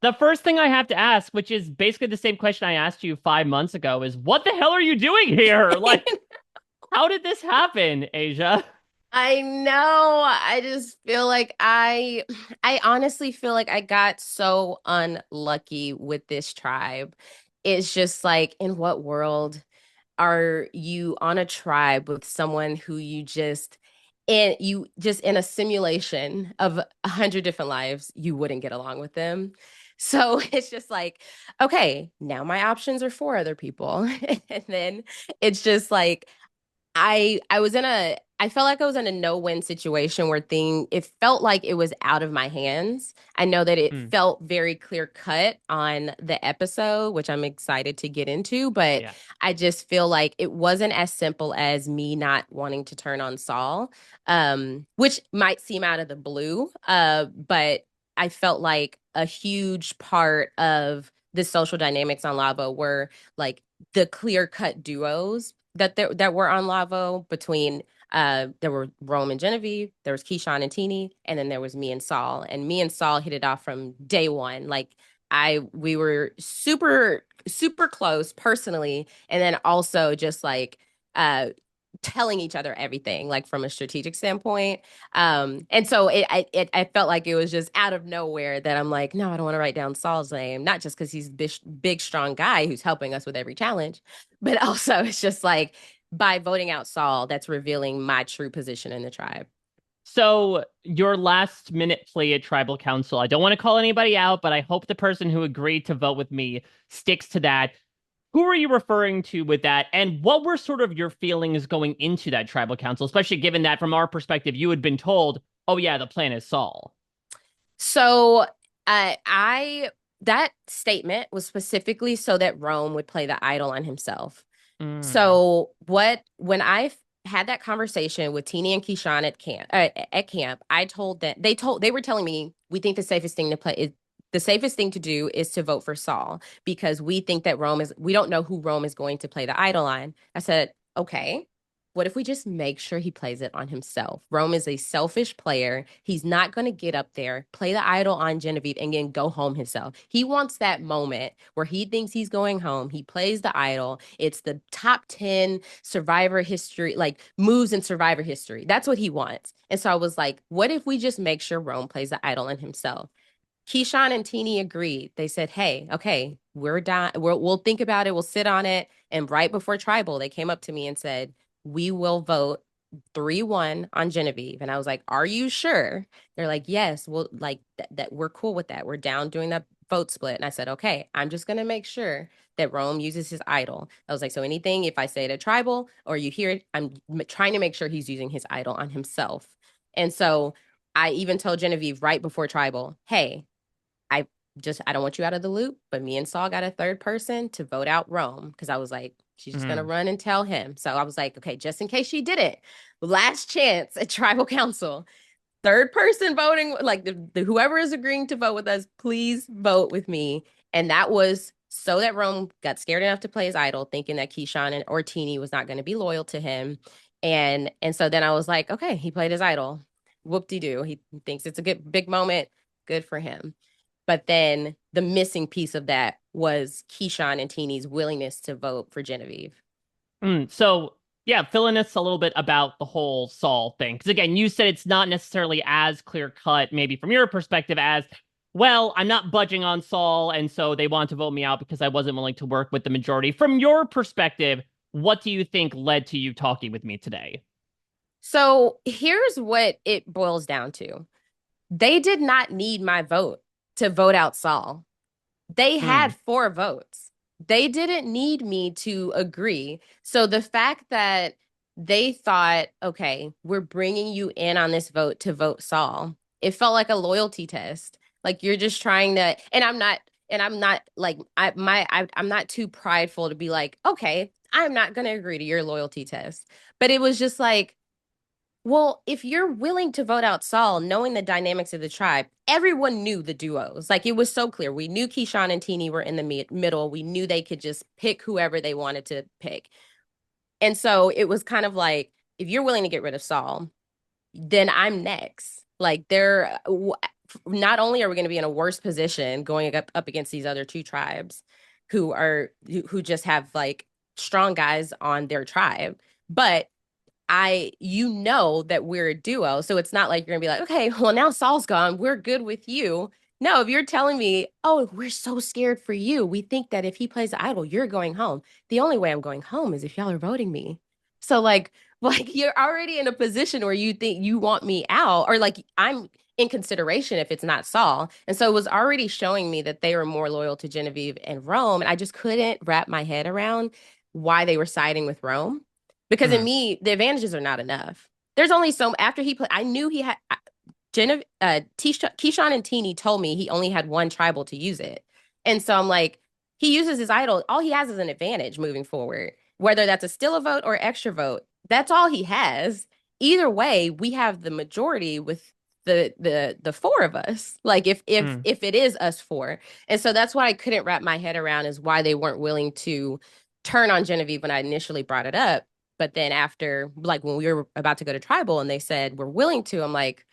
The first thing I have to ask, which is basically the same question I asked you 5 months ago, is what the hell are you doing here? Like, how did this happen, Asia? I know. I just feel like I honestly feel like I got so unlucky with this tribe. It's just like, in what world are you on a tribe with someone who you just in a simulation of 100 different lives, you wouldn't get along with them. So it's just like, okay, now my options are four other people. And then it's just like I felt like I was in a no-win situation where it felt like it was out of my hands. I know that it Hmm, felt very clear cut on the episode, which I'm excited to get into, but yeah. I just feel like it wasn't as simple as me not wanting to turn on Saul, which might seem out of the blue, but I felt like a huge part of the social dynamics on Lavo were like the clear-cut duos that were on Lavo between there were Rome and Genevieve, there was Keyshawn and Teeny, and then there was me and Saul. And me and Saul hit it off from day one. Like we were super close personally, and then also just like uh telling each other everything like from a strategic standpoint. And so I felt like it was just out of nowhere that I'm like, no, I don't want to write down Saul's name, not just because he's big strong guy who's helping us with every challenge, but also it's just like by voting out Saul, that's revealing my true position in the tribe. So, your last minute play at Tribal Council, I don't want to call anybody out, but I hope the person who agreed to vote with me sticks to that. Who are you referring to with that? And what were sort of your feelings going into that Tribal Council, especially given that from our perspective, you had been told, oh, yeah, the plan is Saul. So I that statement was specifically so that Rome would play the idol on himself. Mm. So when I had that conversation with Teeny and Keyshawn at camp, I told that they were telling me we think the safest thing to do is to vote for Saul because we don't know who Rome is going to play the idol on. I said, okay. What if we just make sure he plays it on himself? Rome is a selfish player. He's not going to get up there, play the idol on Genevieve, and then go home himself. He wants that moment where he thinks he's going home. He plays the idol. It's the top 10 survivor history, like moves in survivor history. That's what he wants. And so I was like, what if we just make sure Rome plays the idol on himself? Keyshawn and Teeny agreed. They said, hey, okay, we're done. We'll think about it. We'll sit on it. And right before Tribal, they came up to me and said, we will vote 3-1 on Genevieve. And I was like, are you sure? They're like, yes, well, like that we're cool with that. We're down doing that vote split. And I said, okay, I'm just going to make sure that Rome uses his idol. I was like, so anything, if I say it at Tribal or you hear it, trying to make sure he's using his idol on himself. And so I even told Genevieve right before Tribal, hey, I I don't want you out of the loop, but me and Saul got a third person to vote out Rome because I was like, she's just gonna Mm. run and tell him. So I was like, okay, just in case she did it, last chance at tribal council, third person voting, like the whoever is agreeing to vote with us, please vote with me. And that was so that Rome got scared enough to play his idol, thinking that Keyshawn and Ortini was not going to be loyal to him. And so then I was like, okay, he played his idol. Whoop-de-doo. He thinks it's a good big moment. Good for him. But then the missing piece of that was Keyshawn and Teeny's willingness to vote for Genevieve. So, yeah, fill in us a little bit about the whole Saul thing. Because again, you said it's not necessarily as clear cut, maybe from your perspective, as well, I'm not budging on Saul, and so they want to vote me out because I wasn't willing to work with the majority. From your perspective, what do you think led to you talking with me today? So here's what it boils down to. They did not need my vote to vote out Saul. They Hmm. had four votes. They didn't need me to agree. So the fact that they thought, okay, we're bringing you in on this vote to vote Saul, it felt like a loyalty test. Like you're just trying to, and I'm not like I'm not too prideful to be like, okay, I'm not going to agree to your loyalty test. But it was just like, well, if you're willing to vote out Saul, knowing the dynamics of the tribe, everyone knew the duos. Like it was so clear. We knew Keyshawn and Teeny were in the middle. We knew they could just pick whoever they wanted to pick. And so it was kind of like, if you're willing to get rid of Saul, then I'm next. Like not only are we going to be in a worse position going up against these other two tribes who just have like strong guys on their tribe, but you know that we're a duo. So it's not like you're gonna be like, okay, well, now Saul's gone. We're good with you. No, if you're telling me, oh, we're so scared for you. We think that if he plays the idol, you're going home. The only way I'm going home is if y'all are voting me. So like you're already in a position where you think you want me out, or like I'm in consideration if it's not Saul. And so it was already showing me that they were more loyal to Genevieve and Rome. And I just couldn't wrap my head around why they were siding with Rome. Because in Mm, me, the advantages are not enough. There's only so after he played, I knew he had Keyshawn and Teeny told me he only had one tribal to use it. And so I'm like, he uses his idol. All he has is an advantage moving forward, whether that's a still a vote or extra vote. That's all he has. Either way, we have the majority with the four of us. Like mm. if it is us four. And so that's what I couldn't wrap my head around is why they weren't willing to turn on Genevieve when I initially brought it up. But then after, like when we were about to go to tribal and they said we're willing to, I'm like,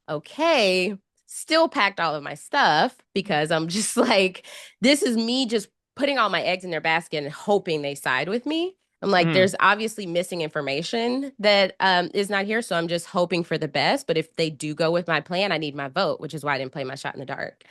okay, still packed all of my stuff because I'm just like, this is me just putting all my eggs in their basket and hoping they side with me. I'm like, Mm. there's obviously missing information that is not here. So I'm just hoping for the best. But if they do go with my plan, I need my vote, which is why I didn't play my shot in the dark.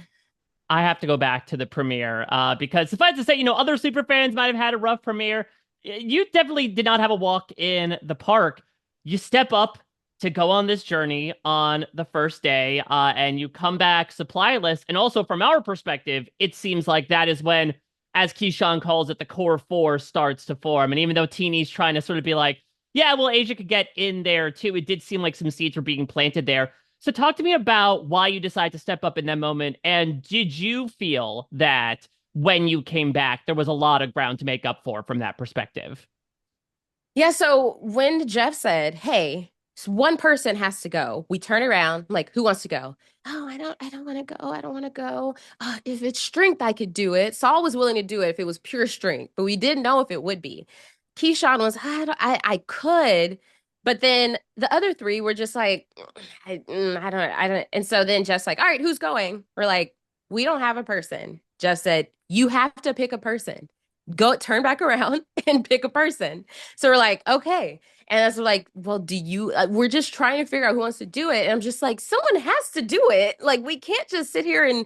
I have to go back to the premiere because suffice to say, other super fans might have had a rough premiere. You definitely did not have a walk in the park. You step up to go on this journey on the first day, and you come back supplyless. And also, from our perspective, it seems like that is when, as Keyshawn calls it, the core four starts to form. And even though Teeny's trying to sort of be like, yeah, well, Asia could get in there too, it did seem like some seeds were being planted there. So talk to me about why you decided to step up in that moment. And did you feel that when you came back, there was a lot of ground to make up for from that perspective? Yeah, so when Jeff said, "Hey, one person has to go," we turn around, I'm like, "Who wants to go?" "Oh, I don't want to go. I don't want to go. If it's strength, I could do it." Saul was willing to do it if it was pure strength, but we didn't know if it would be. Keyshawn was, I could, but then the other three were just like, I don't. And so then Jeff's like, "All right, who's going?" We're like, "We don't have a person." Jeff said, "You have to pick a person. Go turn back around and pick a person." So we're like, okay. And that's like, well, do you, we're just trying to figure out who wants to do it. And I'm just like, someone has to do it. Like, we can't just sit here and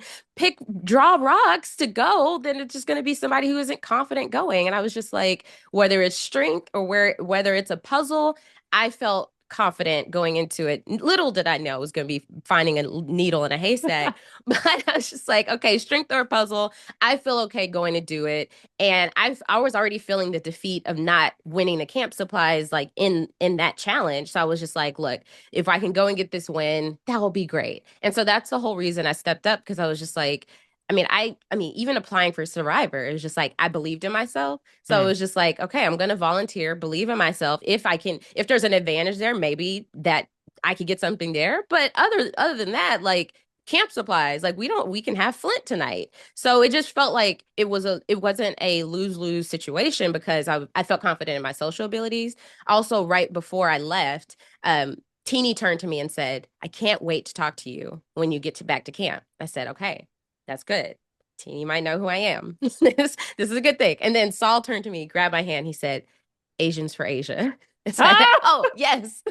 draw rocks to go. Then it's just going to be somebody who isn't confident going. And I was just like, whether it's strength or whether it's a puzzle, I felt confident going into it. Little did I know it was going to be finding a needle in a haystack. But I was just like, okay, strength or a puzzle. I feel okay going to do it. And I was already feeling the defeat of not winning the camp supplies like in that challenge. So I was just like, look, if I can go and get this win, that will be great. And so that's the whole reason I stepped up because I was just like, I mean, even applying for Survivor, it was just like I believed in myself. So it Mm. was just like, okay, I'm gonna volunteer, believe in myself. If there's an advantage there, maybe that I could get something there. But other than that, like camp supplies, like we can have Flint tonight. So it just felt like it wasn't a lose-lose situation because I felt confident in my social abilities. Also, right before I left, Teeny turned to me and said, "I can't wait to talk to you when you get to back to camp." I said, "Okay, that's good. Teeny might know who I am. This is a good thing." And then Saul turned to me, grabbed my hand. He said, "Asians for Asia." And so I said, Ah! "Oh, yes."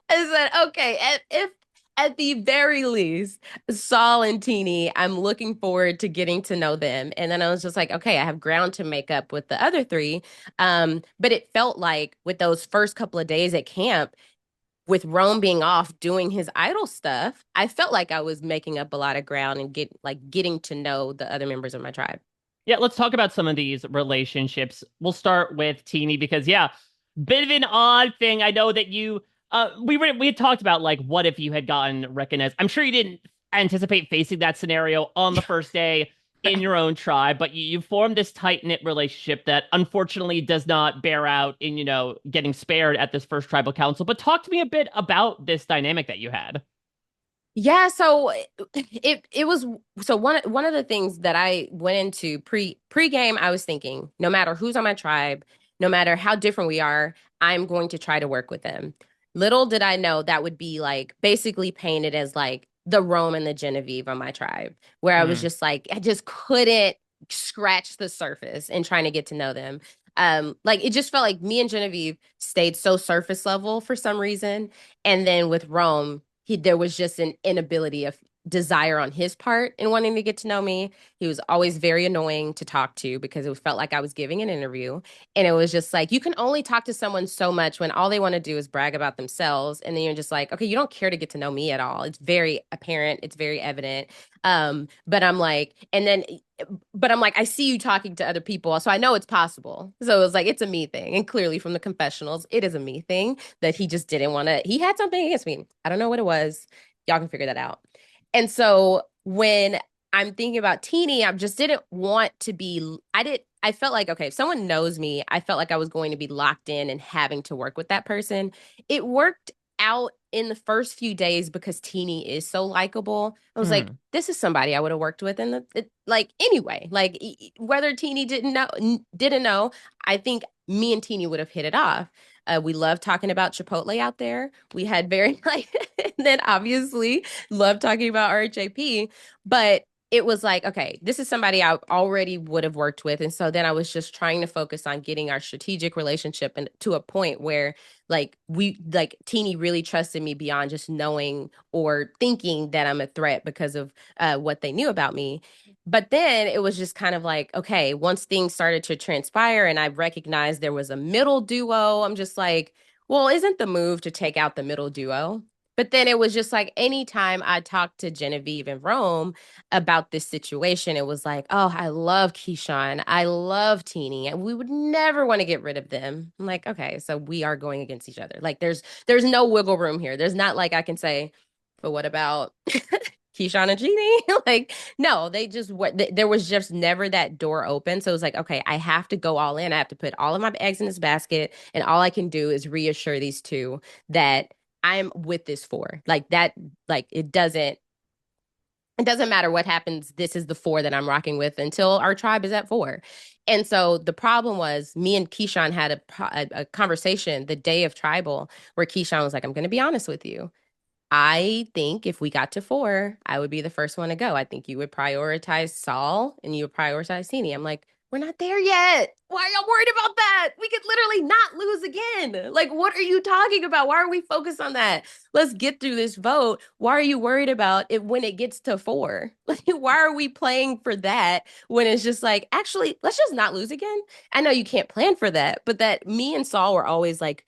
I said, "Okay, if at the very least, Saul and Teeny, I'm looking forward to getting to know them." And then I was just like, okay, I have ground to make up with the other three. But it felt like with those first couple of days at camp, with Rome being off doing his idol stuff, I felt like I was making up a lot of ground and getting to know the other members of my tribe. Yeah, let's talk about some of these relationships. We'll start with Teeny because yeah, bit of an odd thing. I know that you we had talked about like what if you had gotten recognized. I'm sure you didn't anticipate facing that scenario on the first day in your own tribe, but you formed this tight-knit relationship that unfortunately does not bear out in, getting spared at this first tribal council. But talk to me a bit about this dynamic that you had. Yeah, so it was so one of the things that I went into pre-game, I was thinking, no matter who's on my tribe, no matter how different we are, I'm going to try to work with them. Little did I know that would be like basically painted as like the Rome and the Genevieve on my tribe, where I was Mm. just like, I just couldn't scratch the surface and trying to get to know them. Like it just felt like me and Genevieve stayed so surface level for some reason. And then with Rome, there was just an inability of desire on his part in wanting to get to know me. He was always very annoying to talk to because it felt like I was giving an interview. And it was just like, you can only talk to someone so much when all they want to do is brag about themselves. And then you're just like, okay, you don't care to get to know me at all. It's very apparent, it's very evident. But I'm like, and then, but I'm like, I see you talking to other people. So I know it's possible. So it was like, it's a me thing. And clearly from the confessionals, it is a me thing that he just didn't want to, he had something against me. I don't know what it was. Y'all can figure that out. And so when I'm thinking about Teeny, I just didn't want to be, I felt like, okay, if someone knows me, I felt like I was going to be locked in and having to work with that person. It worked out in the first few days because Teeny is so likable. I was like, Mm. this is somebody I would have worked with, and like anyway, like whether Teeny didn't know, I think me and Teeny would have hit it off. We loved talking about Chipotle out there. We had very like, and then obviously loved talking about RHAP, but it was like, okay, this is somebody I already would have worked with. And so then I was just trying to focus on getting our strategic relationship and to a point where like Teeny really trusted me beyond just knowing or thinking that I'm a threat because of what they knew about me. But then it was just kind of like, okay, once things started to transpire and I recognized there was a middle duo, I'm just like, well, isn't the move to take out the middle duo? But then it was just like anytime I talked to Genevieve and Rome about this situation, it was like, oh, I love Keyshawn. I love Teeny. And we would never want to get rid of them. I'm like, okay, so we are going against each other. Like there's no wiggle room here. There's not like I can say, but what about Keyshawn and Jeannie? Like, no, they just what there was just never that door open. So it was like, okay, I have to go all in. I have to put all of my eggs in this basket, and all I can do is reassure these two that I'm with this four. Like that, like it doesn't matter what happens. This is the four that I'm rocking with until our tribe is at four. And so the problem was me and Keyshawn had a conversation the day of tribal where Keyshawn was like, I'm going to be honest with you. I think if we got to four, I would be the first one to go. I think you would prioritize Saul and you would prioritize Sini. I'm like, we're not there yet. Why are y'all worried about that? We could literally not lose again. Like, what are you talking about? Why are we focused on that? Let's get through this vote. Why are you worried about it when it gets to four? Like, why are we playing for that when it's just like, actually, let's just not lose again? I know you can't plan for that, but that me and Saul were always like,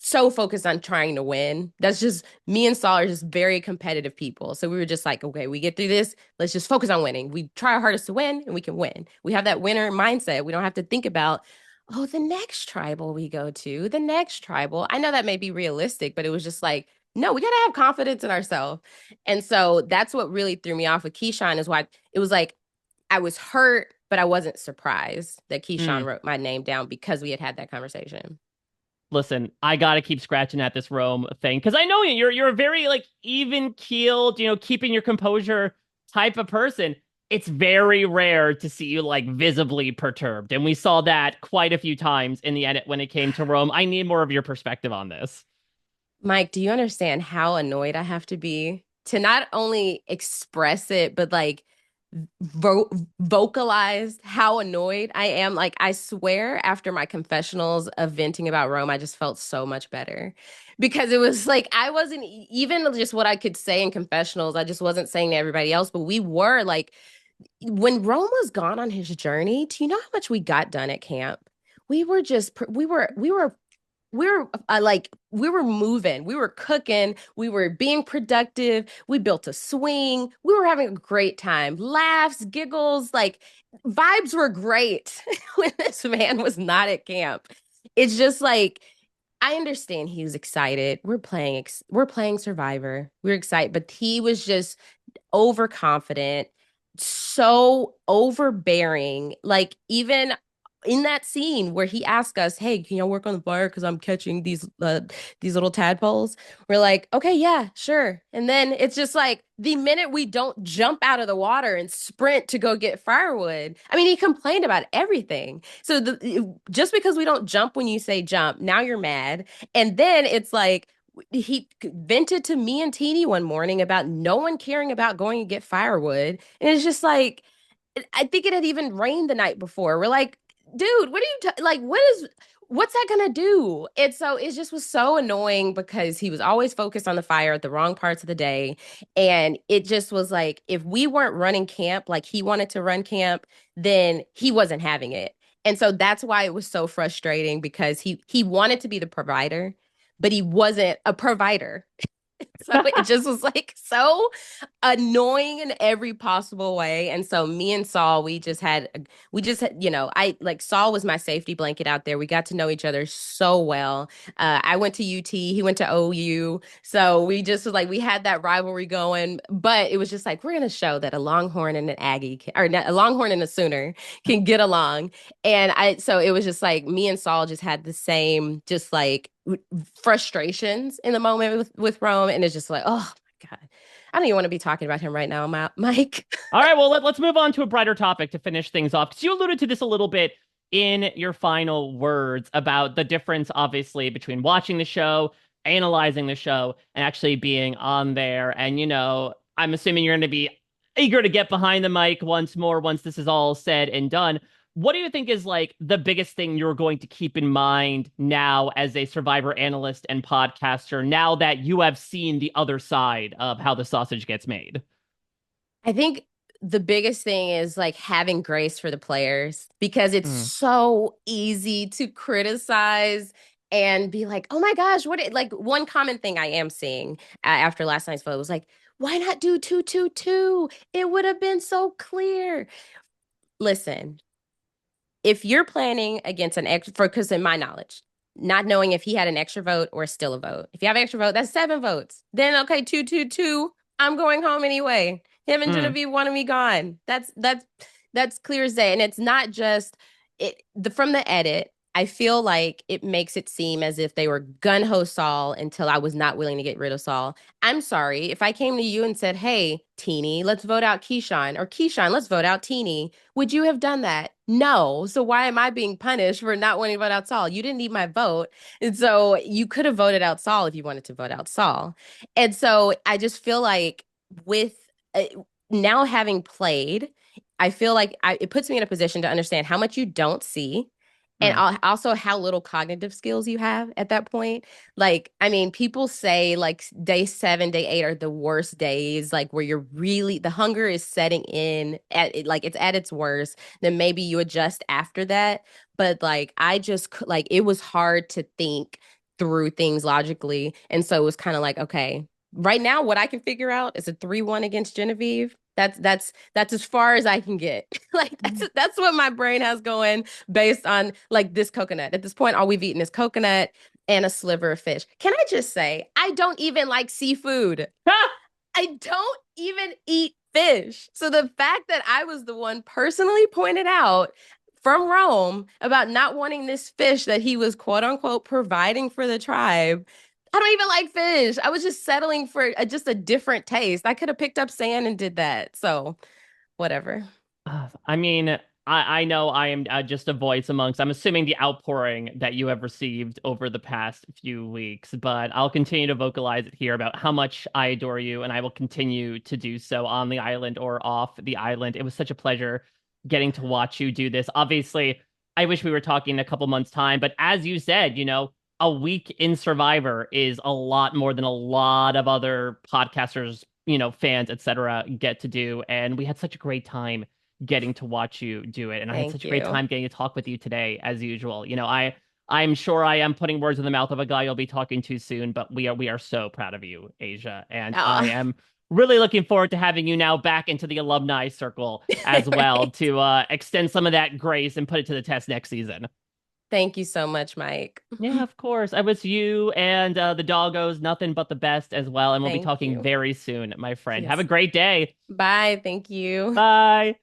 so focused on trying to win. That's just me and Saul are just very competitive people. So we were just like, okay, we get through this. Let's just focus on winning. We try our hardest to win and we can win. We have that winner mindset. We don't have to think about, oh, the next tribal we go to, the next tribal. I know that may be realistic, but it was just like, no, we got to have confidence in ourselves. And so that's what really threw me off with Keyshawn is why it was like I was hurt, but I wasn't surprised that Keyshawn Mm. wrote my name down because we had had that conversation. Listen, I gotta keep scratching at this Rome thing because I know you're a very like even keeled, keeping your composure type of person. It's very rare to see you like visibly perturbed, and we saw that quite a few times in the edit when it came to Rome. I need more of your perspective on this. Mike, do you understand how annoyed I have to be to not only express it, but like vocalize how annoyed I am? Like, I swear, after my confessionals of venting about Rome, I just felt so much better because it was like I wasn't even just what I could say in confessionals. I just wasn't saying to everybody else, but we were like, when Rome was gone on his journey, do you know how much we got done at camp? We were just, we were moving, we were cooking, we were being productive, we built a swing, we were having a great time, laughs, giggles, like vibes were great when this man was not at camp. It's just like I understand he was excited. We're playing Survivor. We're excited, but he was just overconfident, so overbearing. Like even in that scene where he asked us, "Hey, can y'all work on the fire? Because I'm catching these little tadpoles." We're like, "Okay, yeah, sure." And then it's just like the minute we don't jump out of the water and sprint to go get firewood. I mean, he complained about everything. So just because we don't jump when you say jump, now you're mad. And then it's like he vented to me and Teeny one morning about no one caring about going to get firewood. And it's just like, I think it had even rained the night before. We're like, dude, what are you like? What's that gonna do? And so it just was so annoying because he was always focused on the fire at the wrong parts of the day. And it just was like, if we weren't running camp like he wanted to run camp, then he wasn't having it. And so that's why it was so frustrating because he wanted to be the provider, but he wasn't a provider. So it just was like so annoying in every possible way. And so me and Saul, you know, I like Saul was my safety blanket out there. We got to know each other so well. I went to UT, he went to OU. So we just was like, we had that rivalry going, but it was just like, we're going to show that a Longhorn and an Aggie, or a Longhorn and a Sooner can get along. So it was just like me and Saul just had the same, just like frustrations in the moment with Rome. And it's just like, oh my God. I don't even want to be talking about him right now, Mike. All right, well, let's move on to a brighter topic to finish things off. Because you alluded to this a little bit in your final words about the difference, obviously, between watching the show, analyzing the show, and actually being on there. And, I'm assuming you're going to be eager to get behind the mic once more once this is all said and done. What do you think is like the biggest thing you're going to keep in mind now as a Survivor analyst and podcaster, now that you have seen the other side of how the sausage gets made? I think the biggest thing is like having grace for the players because it's Mm. so easy to criticize and be like, oh my gosh, like one common thing I am seeing after last night's vote was like, why not do 2-2-2? It would have been so clear. Listen, if you're planning against an extra, because in my knowledge, not knowing if he had an extra vote or still a vote. If you have an extra vote, that's 7 votes. Then okay, 2-2-2. I'm going home anyway. Him and Mm. Genevieve want to be gone. That's clear as day. And it's not just from the edit. I feel like it makes it seem as if they were gun ho Saul until I was not willing to get rid of Saul. I'm sorry if I came to you and said, "Hey, Teeny, let's vote out Keyshawn," or "Keyshawn, let's vote out Teeny." Would you have done that? No. So why am I being punished for not wanting to vote out Saul? You didn't need my vote. And so you could have voted out Saul if you wanted to vote out Saul. And so I just feel like with now having played, I feel like it puts me in a position to understand how much you don't see and Mm. also how little cognitive skills you have at that point. Like, I mean, people say like day 7, day 8 are the worst days, like where you're really, the hunger is setting in like it's at its worst. Then maybe you adjust after that. But like, like, it was hard to think through things logically. And so it was kind of like, okay, right now, what I can figure out is a 3-1 against Genevieve. That's as far as I can get. Like that's what my brain has going based on like this coconut. At this point, all we've eaten is coconut and a sliver of fish. Can I just say, I don't even like seafood. I don't even eat fish. So the fact that I was the one personally pointed out from Rome about not wanting this fish that he was quote unquote providing for the tribe. I don't even like fish. I was just settling for just a different taste. I could have picked up sand and did that. So, whatever. I mean, I know I am just a voice amongst, I'm assuming, the outpouring that you have received over the past few weeks, but I'll continue to vocalize it here about how much I adore you, and I will continue to do so on the island or off the island. It was such a pleasure getting to watch you do this. Obviously, I wish we were talking in a couple months' time, but as you said, a week in Survivor is a lot more than a lot of other podcasters, fans, etc., get to do. And we had such a great time getting to watch you do it. And I had Thank such a great you. time getting to talk with you today, as usual. I'm sure I am putting words in the mouth of a guy you'll be talking to soon, but we are so proud of you, Asia. And I Oh. am really looking forward to having you now back into the alumni circle as well Right. to extend some of that grace and put it to the test next season. Thank you so much, Mike. Yeah, of course. I wish you and the doggos nothing but the best as well. And we'll be Thank talking you. very soon, my friend. Have a Yes. great day. Bye. Thank you. Bye.